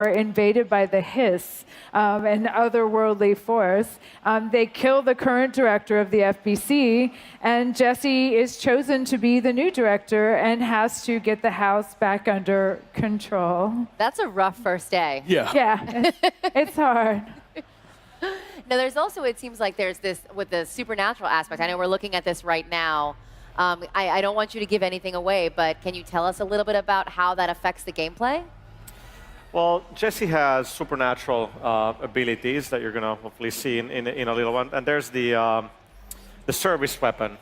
are invaded by the hiss, an otherworldly force. They kill the current director of the FBC, and Jesse is chosen to be the new director and has to get the house back under control. That's a rough first day. Yeah, it's hard. Now, there's also, it seems like there's this, with the supernatural aspect, I know we're looking at this right now. I don't want you to give anything away, but can you tell us a little bit about how that affects the gameplay? Well, Jesse has supernatural abilities that you're going to hopefully see in a little one. And there's the service weapon,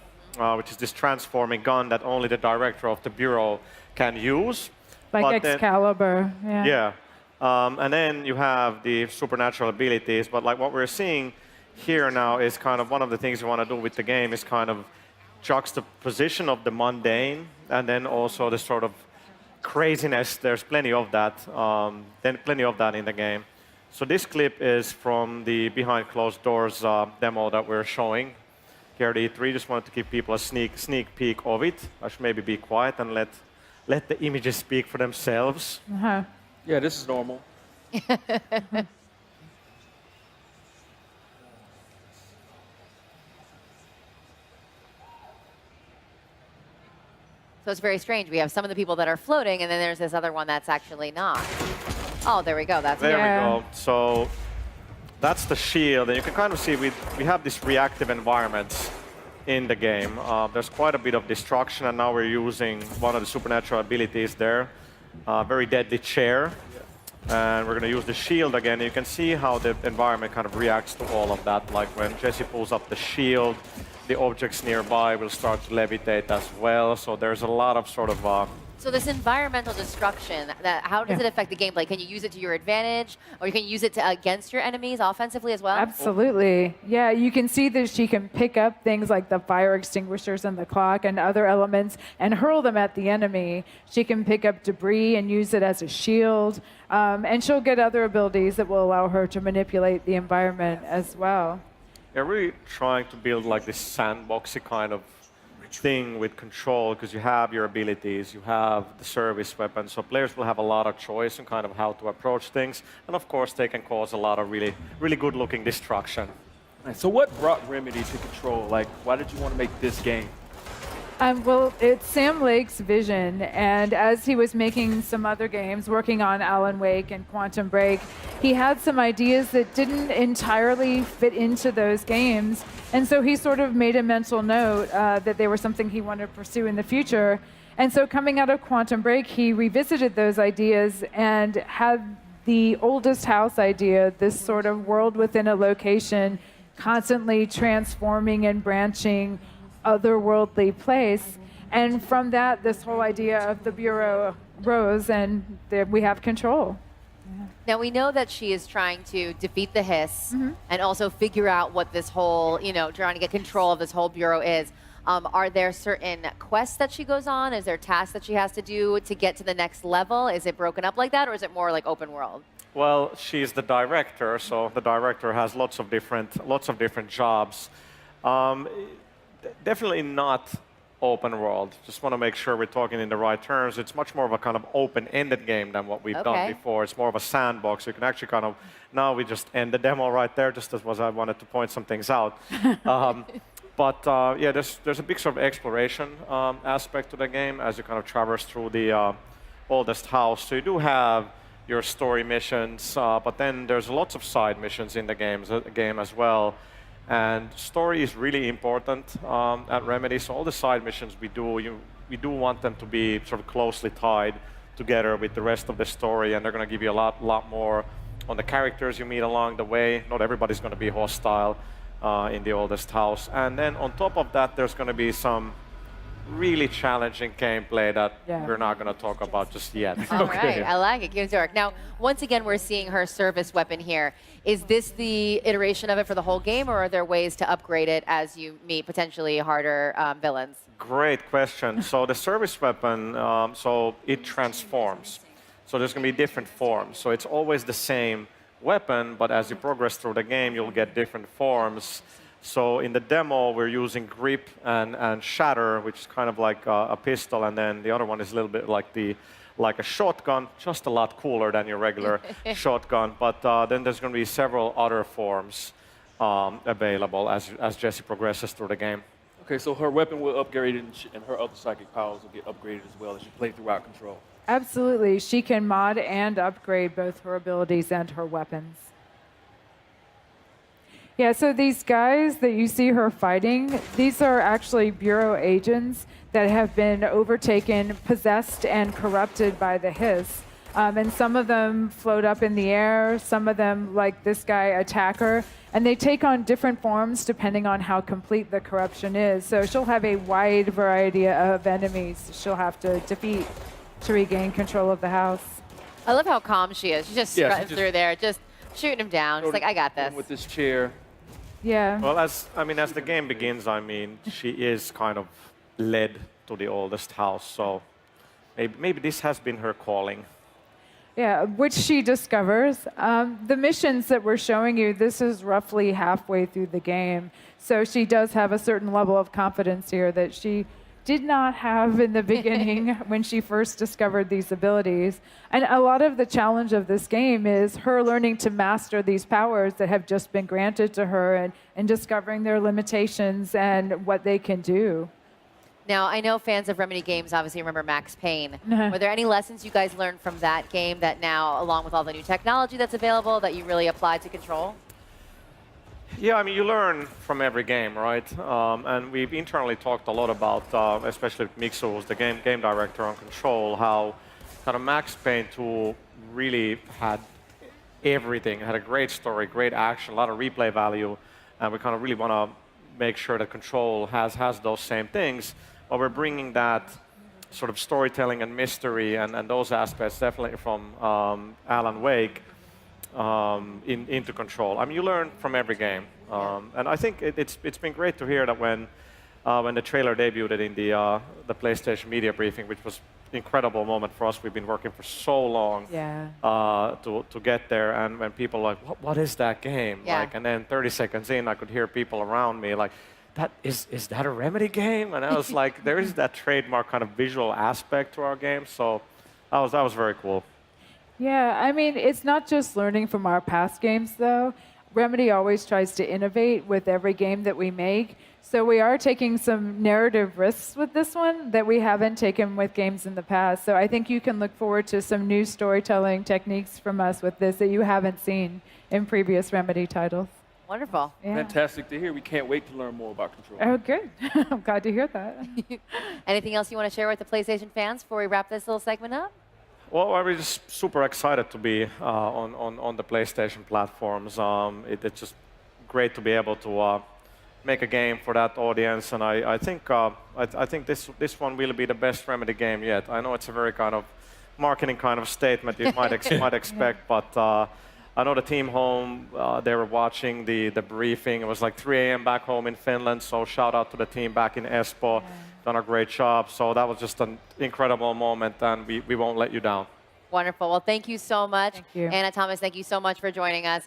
which is this transforming gun that only the director of the Bureau can use. Like Excalibur, Yeah. And then you have the supernatural abilities. But like what we're seeing here now is kind of one of the things you want to do with the game is kind of juxtaposition of the mundane and then also the sort of craziness. There's plenty of that. Plenty of that in the game. So this clip is from the behind closed doors demo that we're showing here at E3. Just wanted to give people a sneak peek of it. I should maybe be quiet and let the images speak for themselves. Yeah, this is normal. So it's very strange. We have some of the people that are floating, and then there's this other one that's actually not. Oh, there we go. That's there we go. So that's the shield, and you can kind of see we have these reactive environments in the game. There's quite a bit of destruction, and now we're using one of the supernatural abilities there, very deadly chair, and we're going to use the shield again. You can see how the environment kind of reacts to all of that. Like when Jesse pulls up the shield, the objects nearby will start to levitate as well. So there's a lot of sort of... So this environmental destruction, how does it affect the gameplay? Can you use it to your advantage, or you can use it against your enemies offensively as well? Absolutely. Yeah, you can see that she can pick up things like the fire extinguishers and the clock and other elements and hurl them at the enemy. She can pick up debris and use it as a shield. And she'll get other abilities that will allow her to manipulate the environment as well. They're really trying to build like this sandboxy kind of thing with control, because you have your abilities, you have the service weapon, so players will have a lot of choice in kind of how to approach things, and of course they can cause a lot of really good-looking destruction. So what brought Remedy to Control? Like, why did you want to make this game? Well, it's Sam Lake's vision, and as he was making some other games, working on Alan Wake and Quantum Break, he had some ideas that didn't entirely fit into those games, and so he sort of made a mental note that they were something he wanted to pursue in the future. And so coming out of Quantum Break, he revisited those ideas and had the oldest house idea, this sort of world within a location, constantly transforming and branching, otherworldly place. And from that, this whole idea of the Bureau rose, and we have control. Now, we know that she is trying to defeat the hiss and also figure out what this whole, trying to get control of this whole Bureau is. Are there certain quests that she goes on? Is there tasks that she has to do to get to the next level? Is it broken up like that, or is it more like open world? Well, she's the director, so the director has lots of different jobs. Definitely not open world. Just want to make sure we're talking in the right terms. It's much more of a kind of open-ended game than what we've done before. It's more of a sandbox. You can actually kind of, now we just end the demo right there, just as I wanted to point some things out. Yeah, there's a big sort of exploration aspect to the game as you kind of traverse through the oldest house. So you do have your story missions, but then there's lots of side missions in the game as well. And story is really important at Remedy. So all the side missions we do want them to be sort of closely tied together with the rest of the story, and they're going to give you a lot more on the characters you meet along the way. Not everybody's going to be hostile in the oldest house. And then on top of that, there's going to be some really challenging gameplay that we're not going to talk about just yet. All right, I like it. Gives dark. Now, once again, we're seeing her service weapon here. Is this the iteration of it for the whole game, or are there ways to upgrade it as you meet potentially harder villains? Great question. So the service weapon, so it transforms. So there's going to be different forms. So it's always the same weapon, but as you progress through the game, you'll get different forms. So in the demo, we're using grip and shatter, which is kind of like a pistol, and then the other one is a little bit like the like a shotgun, just a lot cooler than your regular shotgun. But then there's going to be several other forms available as Jessie progresses through the game. Okay, so her weapon will upgrade and her other psychic powers will get upgraded as well as you play throughout Control. Absolutely. She can mod and upgrade both her abilities and her weapons. Yeah, so these guys that you see her fighting, these are actually Bureau agents that have been overtaken, possessed, and corrupted by the hiss. And some of them float up in the air, some of them, like this guy, attack her, and they take on different forms depending on how complete the corruption is. So she'll have a wide variety of enemies she'll have to defeat to regain control of the house. I love how calm she is. She's just strutting through there, just shooting him down. She's like, I got this. With this chair. Yeah. Well, as the game begins, she is kind of led to the oldest house, so maybe this has been her calling. Yeah, which she discovers. The missions that we're showing you, this is roughly halfway through the game. So she does have a certain level of confidence here that she did not have in the beginning when she first discovered these abilities. And a lot of the challenge of this game is her learning to master these powers that have just been granted to her and discovering their limitations and what they can do. Now, I know fans of Remedy games obviously remember Max Payne. Were there any lessons you guys learned from that game that now, along with all the new technology that's available, that you really applied to Control? Yeah, I mean, you learn from every game, right? And we've internally talked a lot about, especially with Mixo, who's the game director on Control, how kind of Max Payne 2 really had everything. It had a great story, great action, a lot of replay value, and we kind of really want to make sure that Control has those same things, but we're bringing that sort of storytelling and mystery and those aspects definitely from Alan Wake into Control. I mean, you learn from every game, and I think it's been great to hear that when the trailer debuted in the PlayStation media briefing, which was an incredible moment for us. We've been working for so long to get there, and when people are like, what is that game? Yeah. Like, and then 30 seconds in, I could hear people around me like, is that a Remedy game? And I was like, there is that trademark kind of visual aspect to our game, so that was very cool. Yeah, I mean, it's not just learning from our past games, though. Remedy always tries to innovate with every game that we make. So we are taking some narrative risks with this one that we haven't taken with games in the past. So I think you can look forward to some new storytelling techniques from us with this that you haven't seen in previous Remedy titles. Wonderful. Yeah. Fantastic to hear. We can't wait to learn more about Control. Oh, good. I'm glad to hear that. Anything else you want to share with the PlayStation fans before we wrap this little segment up? Well, we're just super excited to be on the PlayStation platforms. It's just great to be able to make a game for that audience, and I think this one will be the best Remedy game yet. I know it's a very kind of marketing kind of statement you might expect, but I know the team home, they were watching the briefing. It was like 3 a.m. back home in Finland, so shout out to the team back in Espoo. Yeah. Done a great job. So that was just an incredible moment, and we won't let you down. Wonderful. Well, thank you so much. Thank you. Anna Thomas, thank you so much for joining us.